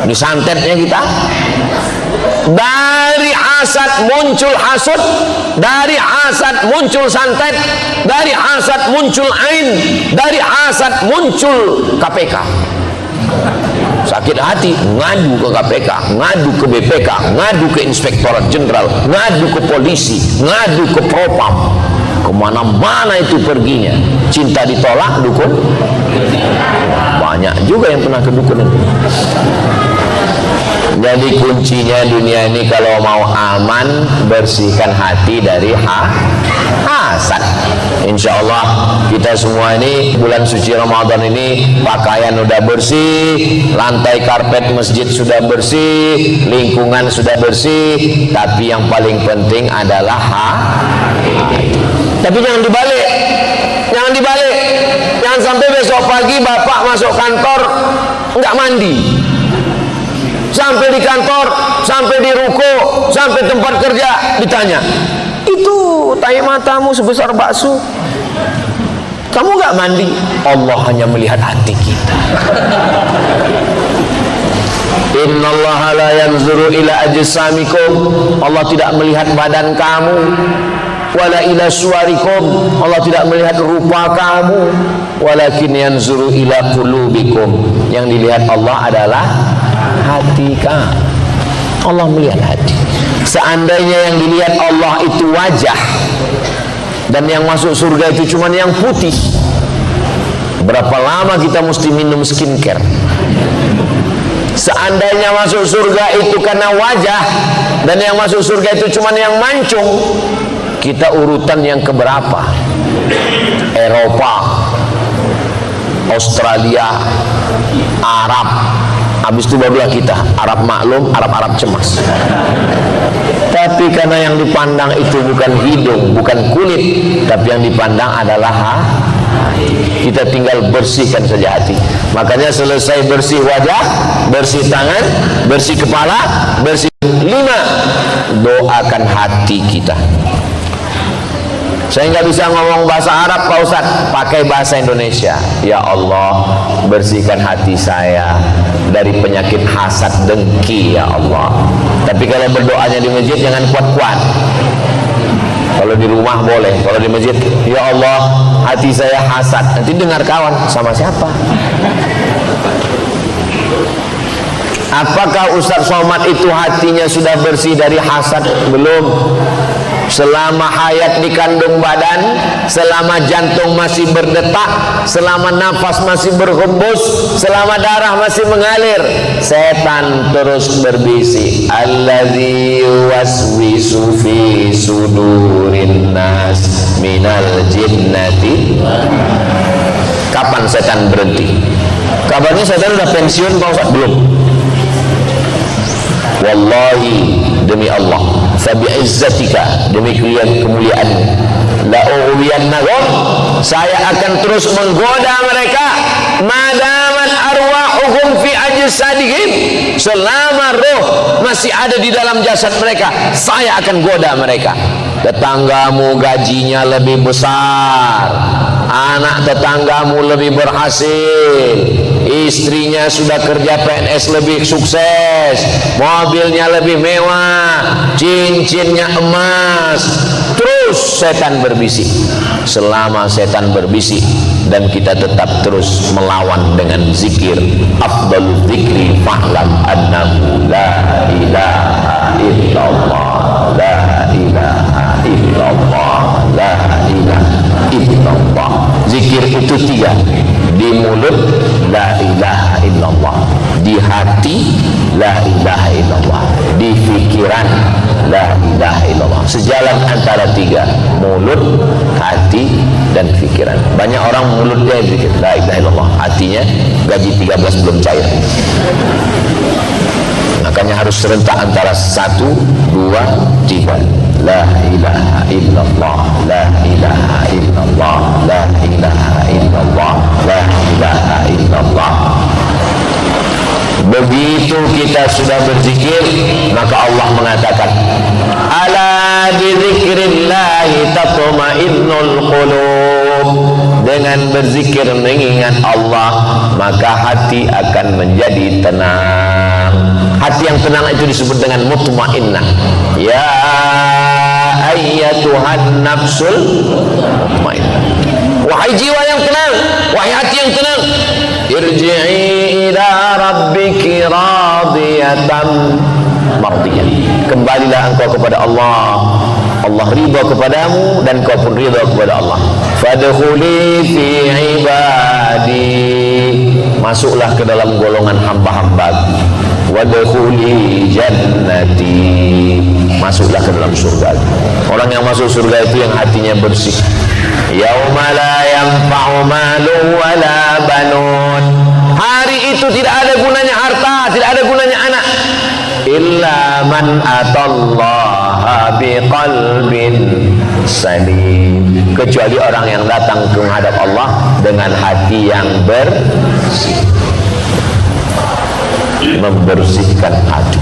disantetnya kita. Dari hasad muncul hasud, dari hasad muncul santet, dari hasad muncul ain, dari hasad muncul KPK. Sakit hati, ngadu ke KPK, ngadu ke BPK, ngadu ke Inspektorat Jenderal, ngadu ke polisi, ngadu ke Propam. Kemana-mana itu perginya. Cinta ditolak, dukun. Banyak juga yang pernah ke dukun itu. Jadi kuncinya dunia ini kalau mau aman, bersihkan hati dari hasad. Insya Allah kita semua ini bulan suci Ramadan ini pakaian udah bersih, lantai karpet masjid sudah bersih, lingkungan sudah bersih. Tapi yang paling penting adalah hati. Tapi jangan dibalik, jangan dibalik. Jangan sampai besok pagi bapak masuk kantor nggak mandi. Sampai di kantor, sampai di ruko, sampai tempat kerja ditanya, itu tahi matamu sebesar bakso, kamu nggak mandi? Allah hanya melihat hati kita. Innallaha la yanzuru ila ajsamikum. Allah tidak melihat badan kamu. Wala ila suwarikum. Allah tidak melihat rupa kamu. Walakin yanzuru ila qulubikum. Yang dilihat Allah adalah hati kamu. Allah melihat hati. Seandainya yang dilihat Allah itu wajah, dan yang masuk surga itu cuma yang putih, Berapa lama kita mesti minum skincare? Seandainya masuk surga itu karena wajah, dan yang masuk surga itu cuma yang mancung, kita urutan yang keberapa? Eropa, Australia, Arab, habis itu barulah kita. Arab maklum, Arab cemas. Tapi karena yang dipandang itu bukan hidung, bukan kulit, tapi yang dipandang adalah kita tinggal bersihkan saja hati. Makanya selesai bersih wajah, bersih tangan, bersih kepala, bersih 5, doakan hati kita. Saya nggak bisa ngomong bahasa Arab Pak Ustaz, pakai bahasa Indonesia. Ya Allah, bersihkan hati saya dari penyakit hasad dengki ya Allah. Tapi kalau berdoanya di masjid jangan kuat-kuat. Kalau di rumah boleh, kalau di masjid, ya Allah, hati saya hasad. Nanti dengar kawan, sama siapa? Apakah Ustaz Somad itu hatinya sudah bersih dari hasad? Belum. Selama hayat dikandung badan, selama jantung masih berdetak, selama nafas masih berhembus, selama darah masih mengalir, setan terus berbisik. Alladzi yuwaswisu fi sudurin nas minal jinnati. Kapan setan berhenti? Kabarnya setan udah pensiun Pak Ustaz? Belum. Wallahi, demi Allah, fabi'izzatika, demi kemuliaan, la ughwiyannahum, saya akan terus menggoda mereka, madaman arwahuhum fi ajsadihim, selama roh masih ada di dalam jasad mereka, saya akan goda mereka. Tetanggamu gajinya lebih besar, anak tetanggamu lebih berhasil, istrinya sudah kerja PNS lebih sukses, mobilnya lebih mewah, cincinnya emas. Terus setan berbisik. Selama setan berbisik dan kita tetap terus melawan dengan zikir, afdal zikri fa'lam annahu la ilaha illallah, la ilaha illallah, la ilaha illallah. Zikir itu 3, di mulut la ilaha illallah, di hati la ilaha illallah, di pikiran la ilaha illallah. Sejalan antara 3, mulut, hati, dan pikiran. Banyak orang mulutnya zikir la ilaha illallah, hatinya gaji 13 belum cair. Makanya harus serentak antara 1, 2, 3. La ilaha illallah, la ilaha illallah, la ilaha illallah, la ilaha illallah. Begitu kita sudah berzikir, maka Allah mengatakan, ala bizikrillahi tatma'innul qulub. Dengan berzikir mengingat Allah, maka hati akan menjadi tenang. Hati yang tenang itu disebut dengan mutmainnah. Ya ayyatuhan nafsul mutmainnah. Wahai jiwa yang tenang, wahai hati yang tenang, irji'i ila rabbiki radiyatan mardiyah. Kembalilah engkau kepada Allah. Allah ridha kepadamu dan kau pun ridha kepada Allah. Fadkhuli fi ibadi, masuklah ke dalam golongan hamba-hambaku. Wadkhuli jannati, masuklah ke dalam surga. Orang yang masuk surga itu yang hatinya bersih. Yauma la yanfa'u malun wala banun. Hari itu tidak ada gunanya harta, tidak ada gunanya anak. Illa man atallaha biqalbin salim, kecuali orang yang datang menghadap Allah dengan hati yang bersih. Membersihkan hati.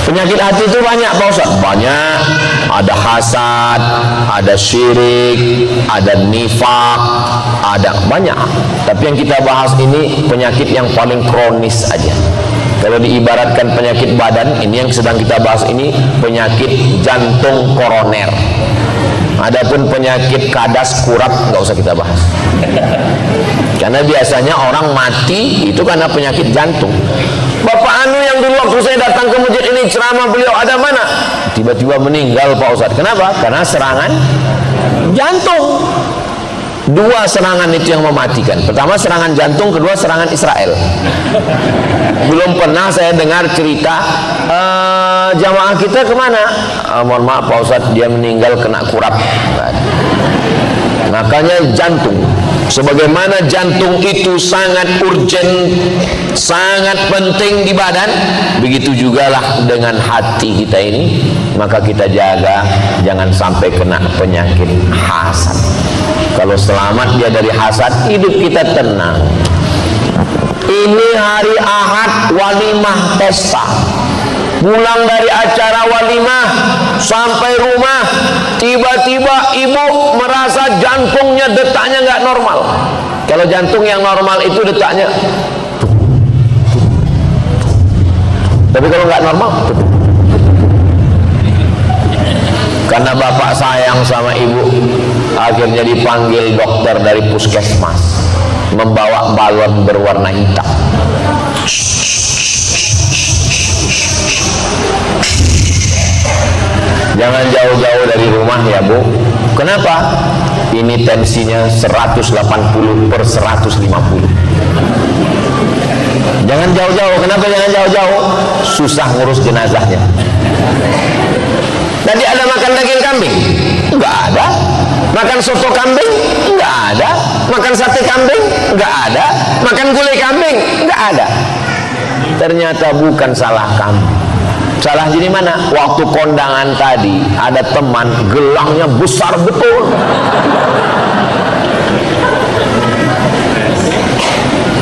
Penyakit hati itu banyak Pak Ustaz. Banyak. Ada hasad, ada syirik, ada nifak, ada banyak. Tapi yang kita bahas ini penyakit yang paling kronis aja. Kalau diibaratkan penyakit badan, ini yang sedang kita bahas ini penyakit jantung koroner. Adapun penyakit kadas kurap nggak usah kita bahas. Karena biasanya orang mati itu karena penyakit jantung. Bapak Anu yang dulu waktu saya datang ke masjid ini ceramah, beliau ada mana? Tiba-tiba meninggal Pak Ustadz. Kenapa? Karena serangan jantung. Dua serangan itu yang mematikan. Pertama serangan jantung, kedua serangan Israel. Belum pernah saya dengar cerita jamaah kita kemana. Mohon maaf Pak Ustadz, dia meninggal kena kurap. Makanya jantung, sebagaimana jantung itu sangat urgent, sangat penting di badan, begitu jugalah dengan hati kita ini. Maka kita jaga jangan sampai kena penyakit hasad. Kalau selamat dia dari hasad, hidup kita tenang. Ini hari Ahad, walimah pesta. Pulang dari acara walimah sampai rumah, tiba-tiba ibu merasa jantungnya detaknya nggak normal. Kalau jantung yang normal itu detaknya, tapi kalau nggak normal, karena bapak sayang sama ibu, akhirnya dipanggil dokter dari puskesmas, membawa balon berwarna hitam. Jangan jauh-jauh dari rumah ya Bu. Kenapa? Ini tensinya 180/150. Jangan jauh-jauh. Kenapa jangan jauh-jauh? Susah ngurus jenazahnya. Tadi ada makan daging kambing? Enggak ada. Makan soto kambing? Enggak ada. Makan sate kambing? Enggak ada. Makan gulai kambing? Enggak ada. Ternyata bukan salah kamu. Salah jadi mana? Waktu kondangan tadi ada teman gelangnya besar betul.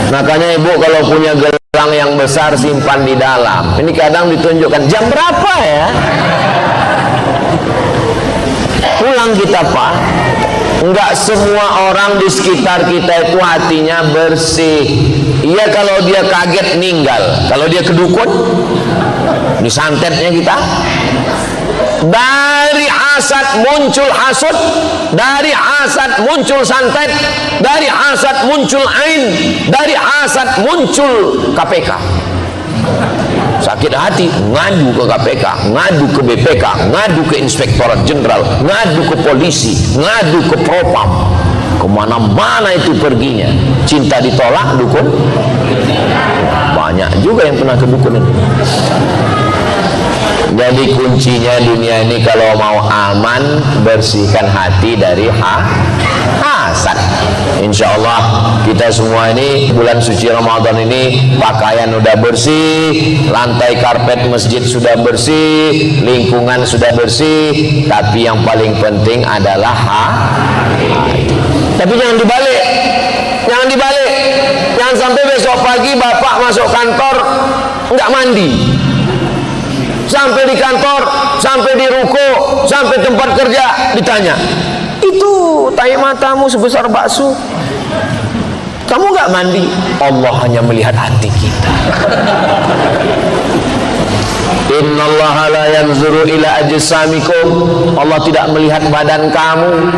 Makanya ibu kalau punya gelang yang besar simpan di dalam. Ini kadang ditunjukkan jam berapa ya? Pulang kita Pak. Enggak semua orang di sekitar kita itu hatinya bersih. Iya kalau dia kaget meninggal. Kalau dia kedukun, ini santetnya kita. Dari hasad muncul hasud, dari hasad muncul santet, dari hasad muncul ain, dari hasad muncul KPK. Sakit hati, ngadu ke KPK, ngadu ke BPK, ngadu ke Inspektorat Jenderal, ngadu ke polisi, ngadu ke Propam. Kemana-mana itu perginya. Cinta ditolak, dukun. Banyak juga yang pernah ke dukun ini. Jadi kuncinya dunia ini kalau mau aman, bersihkan hati dari hasad. Insya Allah kita semua ini bulan suci Ramadan ini pakaian udah bersih, lantai karpet masjid sudah bersih, lingkungan sudah bersih. Tapi yang paling penting adalah hati. Tapi jangan dibalik, jangan dibalik. Jangan sampai besok pagi bapak masuk kantor nggak mandi. Sampai di kantor, sampai di ruko, sampai tempat kerja ditanya, itu tai matamu sebesar bakso, kamu nggak mandi? Allah hanya melihat hati kita. Innallaha la yanzuru ila ajsamikum. Allah tidak melihat badan kamu.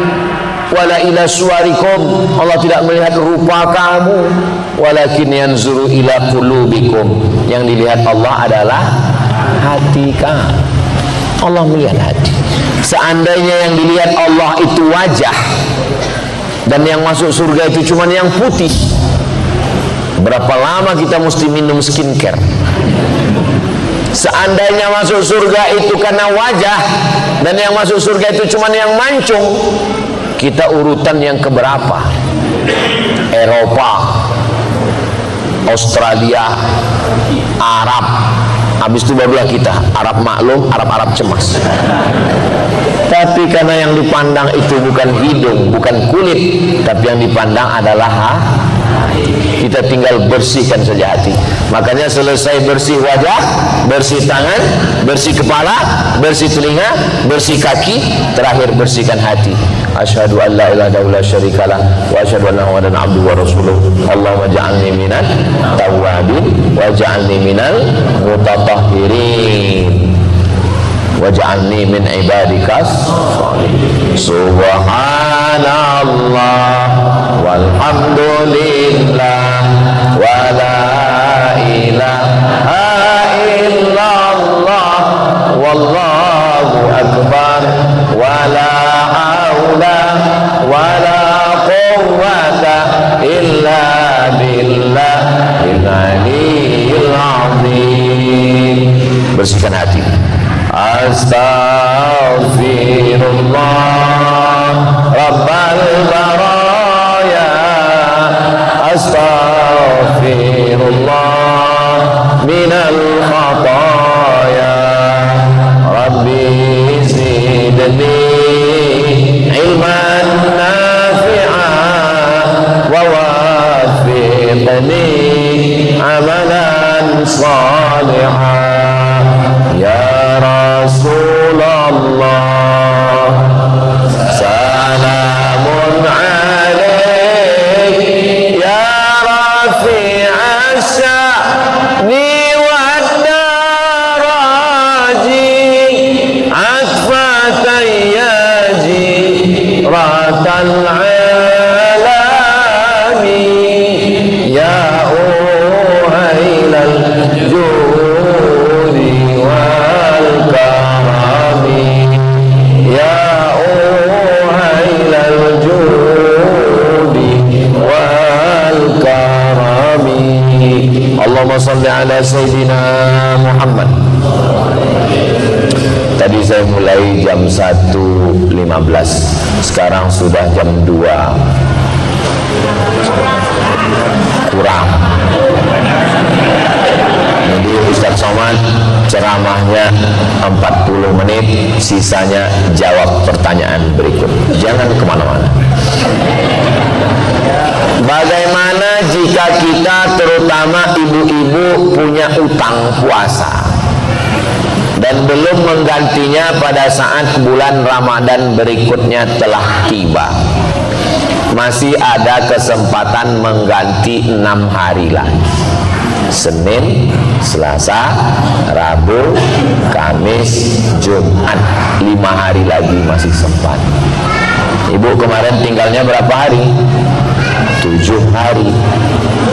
Wala ila suwarikum. Allah tidak melihat rupa kamu. Walakin yanzuru ila qulubikum. Yang dilihat Allah adalah hati kamu. Allah melihat hati. Seandainya yang dilihat Allah itu wajah, dan yang masuk surga itu cuma yang putih, berapa lama kita mesti minum skincare? Seandainya masuk surga itu karena wajah, dan yang masuk surga itu cuma yang mancung, kita urutan yang keberapa? Eropa, Australia, Arab. Habis itu barulah kita Arab maklum, Arab cemas. Tapi karena yang dipandang itu bukan hidung, bukan kulit, tapi yang dipandang adalah hati. Kita tinggal bersihkan saja hati. Makanya selesai bersih wajah, bersih tangan, bersih kepala, bersih telinga, bersih kaki, terakhir bersihkan hati. Asyhadu an la ilaha illallah syarikalah wa asyhadu anna muhammadan abduhu wa rasuluh. Allahumma ja'alni minat tawwabin wa ja'alni minal mutatahhirin waj'alni min ibadikas sholihin. Subhanallah walhamdulillah wa la ilaha illallah wallahu akbar wa la haula wa la quwwata bersihkan hati. Astaghfirullah Rabbal baraya, astaghfirullah minal khataya, Rabbi zidni ilman nafi'a wa wafiqni amalan salihah. Ya Rasulullah salamun alaik, ya rafi'as sya'ni wad daraji, atfatan yaji ratal alami, ya uhailal judi wal karami, ya uhailal judi wal karami. Allahumma salli ala Sayyidina Muhammad. Tadi saya mulai jam 1.15, sekarang sudah jam 2 kurang. Jadi Ustaz Somad ceramahnya 40 menit, sisanya jawab pertanyaan berikut. Jangan kemana-mana. Bagaimana jika kita, terutama ibu-ibu, punya utang puasa dan belum menggantinya pada saat bulan Ramadan berikutnya telah tiba? Masih ada kesempatan mengganti 6 hari lagi. Senin, Selasa, Rabu, Kamis, Jumat, 5 hari lagi masih sempat. Ibu kemarin tinggalnya berapa hari? 7 hari.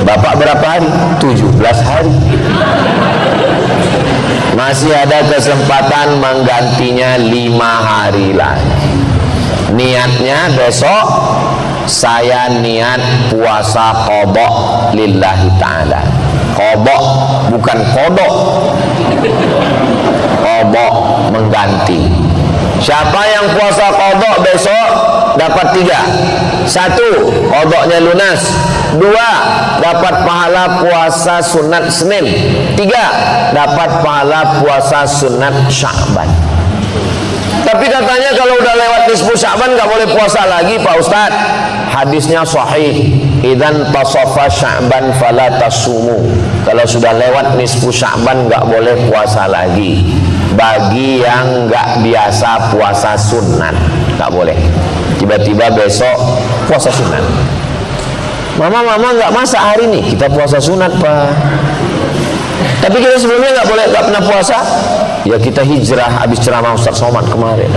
Bapak berapa hari? 17 hari. Masih ada kesempatan menggantinya 5 hari lagi. Niatnya besok saya niat puasa qadha lillahi ta'ala. Qadha bukan kodok. Qadha mengganti. Siapa yang puasa qadha besok dapat 3. 1, qadhanya lunas. 2, dapat pahala puasa sunat Senin. 3, dapat pahala puasa sunat Sya'ban. Tapi katanya kalau udah lewat nisfu Sya'ban nggak boleh puasa lagi, Pak Ustadz. Hadisnya sahih. Idzan tasafa Sya'ban fala tasumu. Kalau sudah lewat nisfu Sya'ban nggak boleh puasa lagi. Bagi yang nggak biasa puasa sunat, nggak boleh. Tiba-tiba besok puasa sunat. Mama nggak masak hari ini, kita puasa sunat, Pak. Tapi kita sebelumnya nggak boleh, nggak pernah puasa. Ya kita hijrah habis ceramah Ustaz Somad kemarin,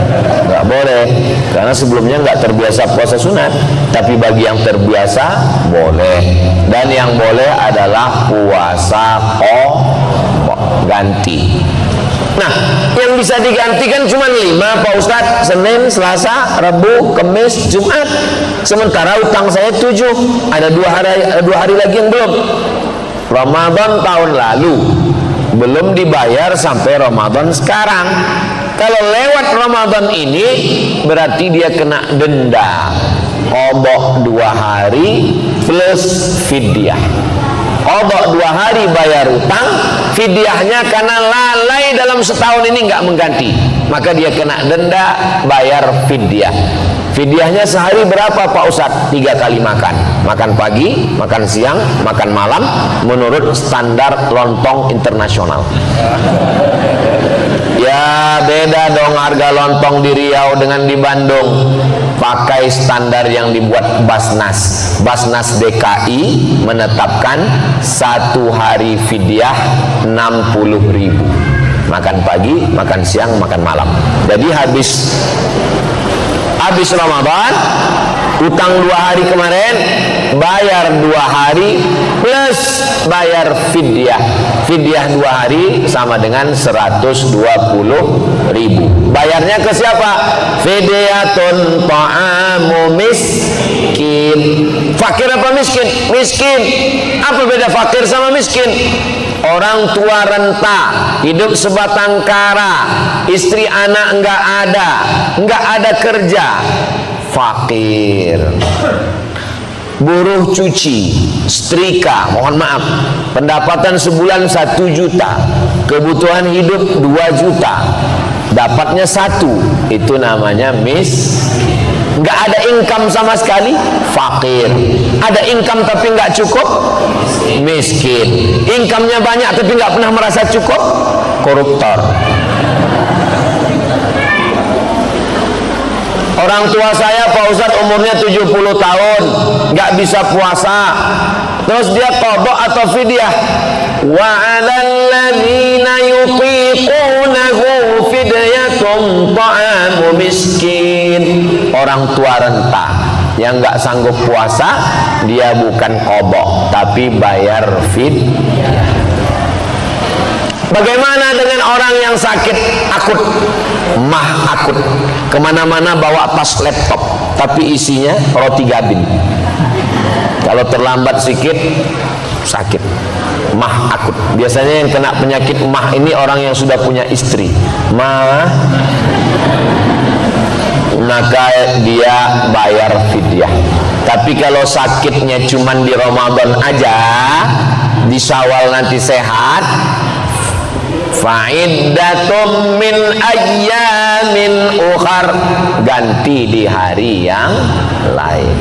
nggak boleh, karena sebelumnya nggak terbiasa puasa sunat. Tapi bagi yang terbiasa boleh, dan yang boleh adalah puasa ganti. Nah, yang bisa digantikan cuma 5, Pak Ustadz. Senin, Selasa, Rabu, Kamis, Jumat. Sementara utang saya 7. Ada 2 hari lagi yang belum. Ramadan tahun lalu belum dibayar sampai Ramadan sekarang. Kalau lewat Ramadan ini berarti dia kena denda qadha 2 hari plus fidyah. Qadha 2 hari bayar utang, fidyahnya karena lalai dalam setahun ini nggak mengganti, maka dia kena denda bayar fidyah. Fidyahnya sehari berapa, Pak Ustadz? 3 kali makan. Makan pagi, makan siang, makan malam, menurut standar lontong internasional. Ya beda dong harga lontong di Riau dengan di Bandung. Pakai standar yang dibuat Basnas. Basnas DKI menetapkan 1 hari fidyah 60.000. Makan pagi, makan siang, makan malam. Jadi habis Ramadan, utang 2 hari kemarin, bayar 2 hari plus bayar fidyah. Fidyah 2 hari sama dengan 120.000. Bayarnya ke siapa? Fidyatun ta'amu miskin. Fakir apa miskin? Miskin. Apa beda fakir sama miskin? orang tua renta, hidup sebatang kara, istri anak enggak ada kerja, fakir. Buruh cuci, setrika, mohon maaf, pendapatan sebulan 1 juta, kebutuhan hidup 2 juta, dapatnya 1, itu namanya nggak ada income sama sekali, fakir. Ada income tapi nggak cukup, miskin. Income-nya banyak tapi nggak pernah merasa cukup, koruptor. Orang tua saya Pak Ustadz umurnya 70 tahun, nggak bisa puasa, terus dia qadha atau fidyah. Wa 'alal ladzina yutiqunahu fidyatun ta'amu miskin. Orang tua renta yang nggak sanggup puasa, dia bukan qadha tapi bayar fidyah. Bagaimana dengan orang yang sakit akut, mah akut, kemana-mana bawa tas laptop, tapi isinya roti gabin. Kalau terlambat sedikit sakit, mah akut. Biasanya yang kena penyakit mah ini orang yang sudah punya istri, mah, maka dia bayar fidyah. Tapi kalau sakitnya cuman di Ramadan aja, di Syawal nanti sehat, fa'iddatum min ayyamin ukhar, ganti di hari yang lain.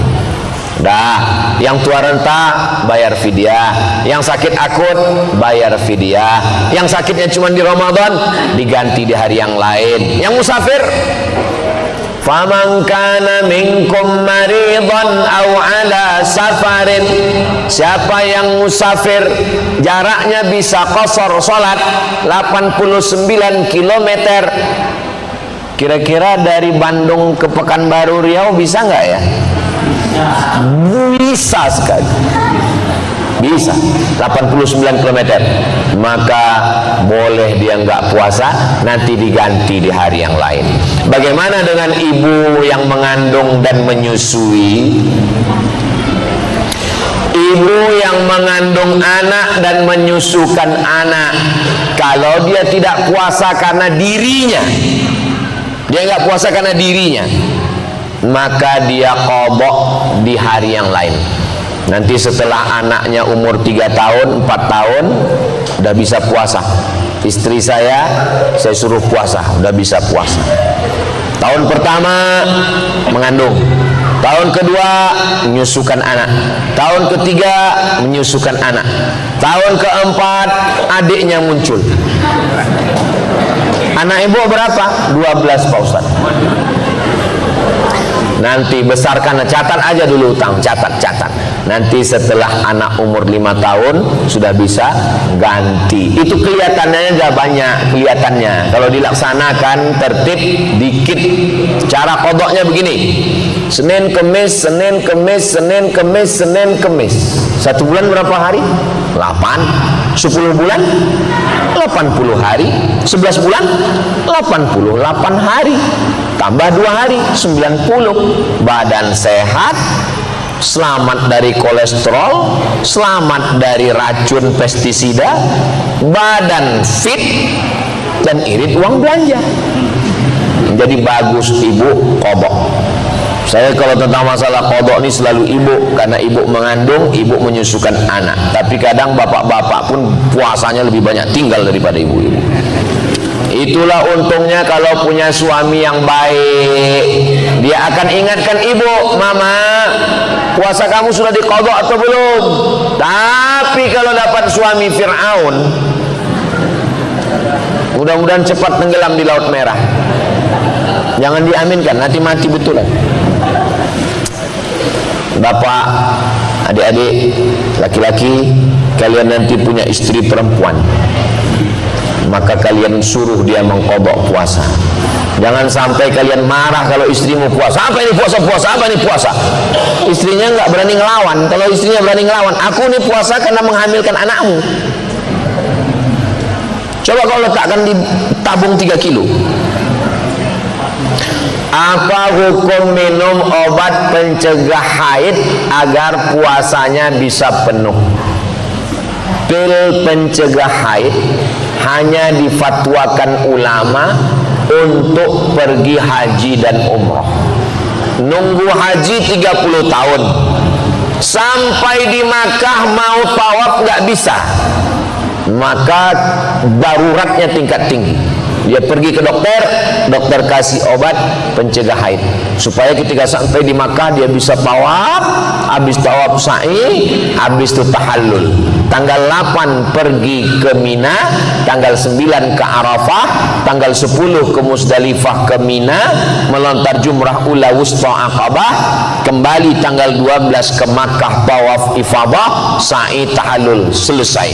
Dah, yang tua renta bayar fidyah, yang sakit akut bayar fidyah, yang sakitnya cuma di Ramadan diganti di hari yang lain. Yang musafir, faman kana minkum maridan aw ala safarin, siapa yang musafir jaraknya bisa qasar salat 89 km, kira-kira dari Bandung ke Pekanbaru Riau bisa nggak ya? Bisa sekali, bisa 89 km. Maka boleh dia nggak puasa, nanti diganti di hari yang lain. Bagaimana dengan ibu yang mengandung dan menyusui? Ibu yang mengandung anak dan menyusukan anak, kalau dia tidak puasa karena dirinya, dia nggak puasa karena dirinya, maka dia qadha di hari yang lain. Nanti setelah anaknya umur 3 tahun, 4 tahun, udah bisa puasa. Istri saya suruh puasa, udah bisa puasa. Tahun pertama mengandung, tahun kedua menyusukan anak, tahun ketiga menyusukan anak, tahun keempat adiknya muncul. Anak ibu berapa? 12 Pak Ustaz. Nanti besarkan, catat aja dulu utang, catat. Nanti setelah anak umur 5 tahun sudah bisa ganti. Itu kelihatannya udah banyak kelihatannya. Kalau dilaksanakan tertib dikit. Cara qadhanya begini: Senin Kemis, Senin Kemis, Senin Kemis, Senin Kemis. 1 bulan berapa hari? 8. 10 bulan 80 hari. 11 bulan 88 hari. Tambah 2 hari 90. Badan sehat, selamat dari kolesterol, selamat dari racun pestisida, badan fit, dan irit uang belanja. Jadi bagus ibu qadha. Saya kalau tentang masalah qadha ini selalu ibu, karena ibu mengandung, ibu menyusukan anak. Tapi kadang bapak-bapak pun puasanya lebih banyak tinggal daripada ibu-ibu. Itulah untungnya kalau punya suami yang baik. Dia akan ingatkan ibu, mama, puasa kamu sudah diqadha atau belum? Tapi kalau dapat suami Fir'aun, mudah-mudahan cepat tenggelam di Laut Merah. Jangan diaminkan, nanti mati betulan. Bapak, adik-adik, laki-laki, kalian nanti punya istri perempuan, maka kalian suruh dia mengqadha puasa. Jangan sampai kalian marah kalau istrimu puasa. Apa ini puasa-puasa? Apa ini puasa? Istrinya nggak berani ngelawan. Kalau istrinya berani ngelawan, aku ini puasa karena menghamilkan anakmu. Coba kau letakkan di tabung 3 kilo. Apa hukum minum obat pencegah haid agar puasanya bisa penuh? pil pencegah haid hanya difatwakan ulama untuk pergi haji dan umrah. Nunggu haji 30 tahun sampai di Makkah mau tawaf nggak bisa, maka daruratnya tingkat tinggi. Dia pergi ke dokter, dokter kasih obat pencegah haid supaya ketika sampai di Makkah dia bisa tawaf, habis tawaf sa'i, habis itu tahallul. Tanggal 8 pergi ke Mina, tanggal 9 ke Arafah, tanggal 10 ke Musdalifah ke Mina, melontar jumrah ula wusta Aqabah, kembali tanggal 12 ke Makkah tawaf ifadah, sa'i tahallul, selesai.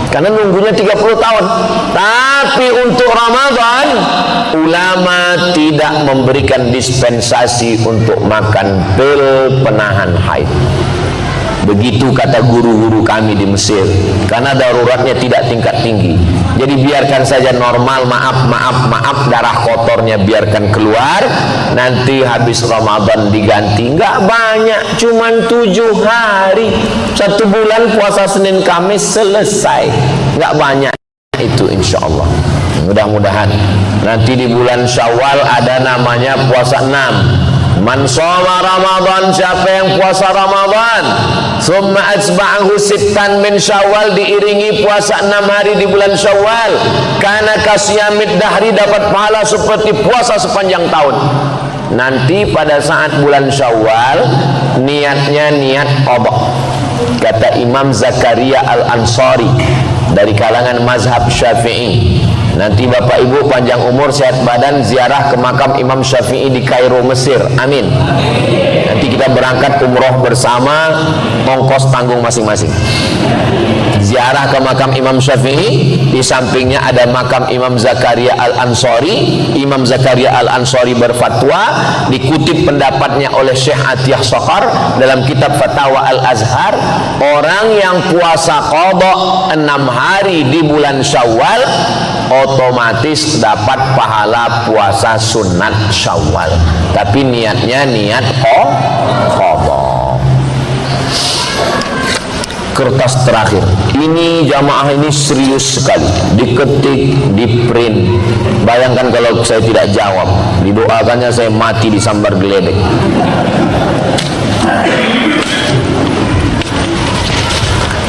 Karena nunggunya 30 tahun. Tapi untuk Ramadan ulama tidak memberikan dispensasi untuk makan pil penahan haid. Begitu kata guru-guru kami di Mesir, karena daruratnya tidak tingkat tinggi. Jadi biarkan saja normal, maaf darah kotornya biarkan keluar, nanti habis Ramadan diganti. Nggak banyak, cuman 7 hari, 1 bulan puasa Senin Kamis selesai. Nggak banyak itu, insya Allah. Mudah-mudahan nanti di bulan Syawal ada namanya puasa 6. Man shoma Ramadan, siapa yang puasa Ramadan, summa atsba'ahu sittan min Syawal, diiringi puasa 6 hari di bulan Syawal, kana kasyamid dahri, dapat pahala seperti puasa sepanjang tahun. Nanti pada saat bulan Syawal niatnya niat qadha. Kata Imam Zakaria Al-Ansari dari kalangan mazhab Syafi'i. Nanti Bapak Ibu panjang umur, sehat badan, ziarah ke makam Imam Syafi'i di Kairo, Mesir. Amin. Nanti kita berangkat umroh bersama, ongkos tanggung masing-masing. Ziarah ke makam Imam Syafi'i, di sampingnya ada makam Imam Zakaria Al-Ansari. Imam Zakaria Al-Ansari berfatwa, dikutip pendapatnya oleh Syekh Atiyah Soqar dalam kitab Fatawa Al-Azhar, orang yang puasa qadha 6 hari di bulan Syawal otomatis dapat pahala puasa sunat Syawal, tapi niatnya niat qadha. Kertas terakhir ini, jamaah ini serius sekali, diketik, di print. Bayangkan kalau saya tidak jawab, didoakannya saya mati disambar geledek.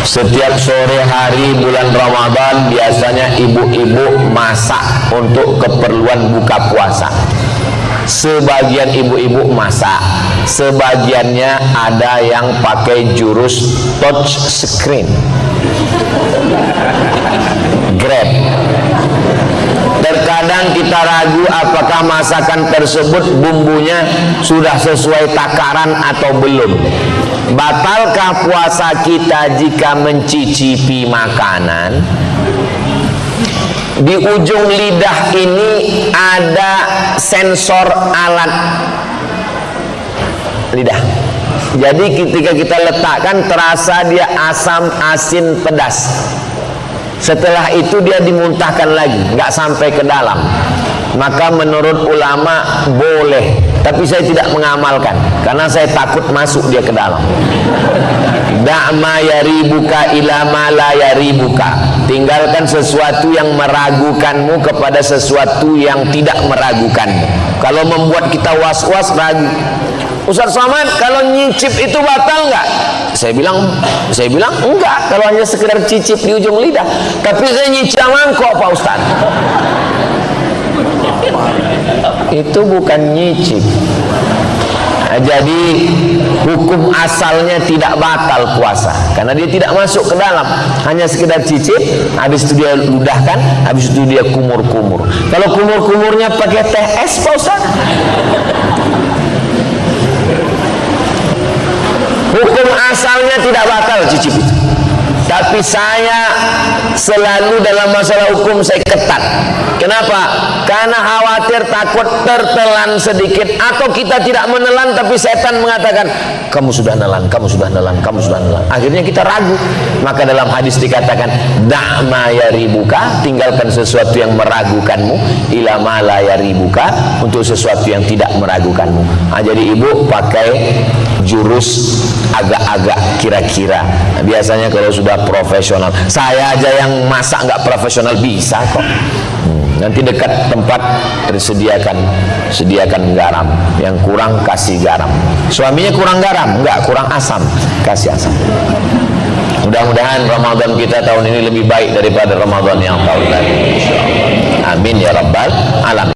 Setiap sore hari bulan Ramadan biasanya ibu-ibu masak untuk keperluan buka puasa. Sebagian ibu-ibu masak, sebagiannya ada yang pakai jurus touch screen, Grab. Terkadang kita ragu apakah masakan tersebut bumbunya sudah sesuai takaran atau belum. Batalkah puasa kita jika mencicipi makanan? Di ujung lidah ini ada sensor alat lidah. Jadi ketika kita letakkan terasa dia asam, asin, pedas. Setelah itu dia dimuntahkan lagi, nggak sampai ke dalam. Maka menurut ulama boleh, tapi saya tidak mengamalkan karena saya takut masuk dia ke dalam. Da'ma yaribuka ila ma la yaribuka. Tinggalkan sesuatu yang meragukanmu kepada sesuatu yang tidak meragukanmu. Kalau membuat kita was-was, ragu. Ustaz Somad, kalau nyicip itu batal nggak? Saya bilang enggak, kalau hanya sekedar cicip di ujung lidah. Tapi saya nyicip mangkok, Pak Ustaz. Itu bukan nyicip. Nah, jadi hukum asalnya tidak batal puasa karena dia tidak masuk ke dalam, hanya sekedar cicip, habis itu dia ludahkan, habis itu dia kumur-kumur. Kalau kumur-kumurnya pakai teh es, Pak Ustaz, hukum asalnya tidak batal cicip itu. Tapi saya selalu dalam masalah hukum saya ketat. Kenapa? Karena khawatir takut tertelan sedikit, atau kita tidak menelan tapi setan mengatakan kamu sudah nelan, kamu sudah nelan, kamu sudah nelan. Akhirnya kita ragu. Maka dalam hadis dikatakan da'ma yaribuka, tinggalkan sesuatu yang meragukanmu, ila ma la yaribuka, untuk sesuatu yang tidak meragukanmu. Nah, jadi ibu pakai jurus agak-agak kira-kira. Nah, biasanya kalau sudah adalah profesional. Saya aja yang masak nggak profesional bisa kok. Nanti dekat tempat sediakan garam. Yang kurang kasih garam. Suaminya kurang garam, enggak, kurang asam, kasih asam. Mudah-mudahan Ramadan kita tahun ini lebih baik daripada Ramadan yang tahun lalu. Amin ya rabbal alamin.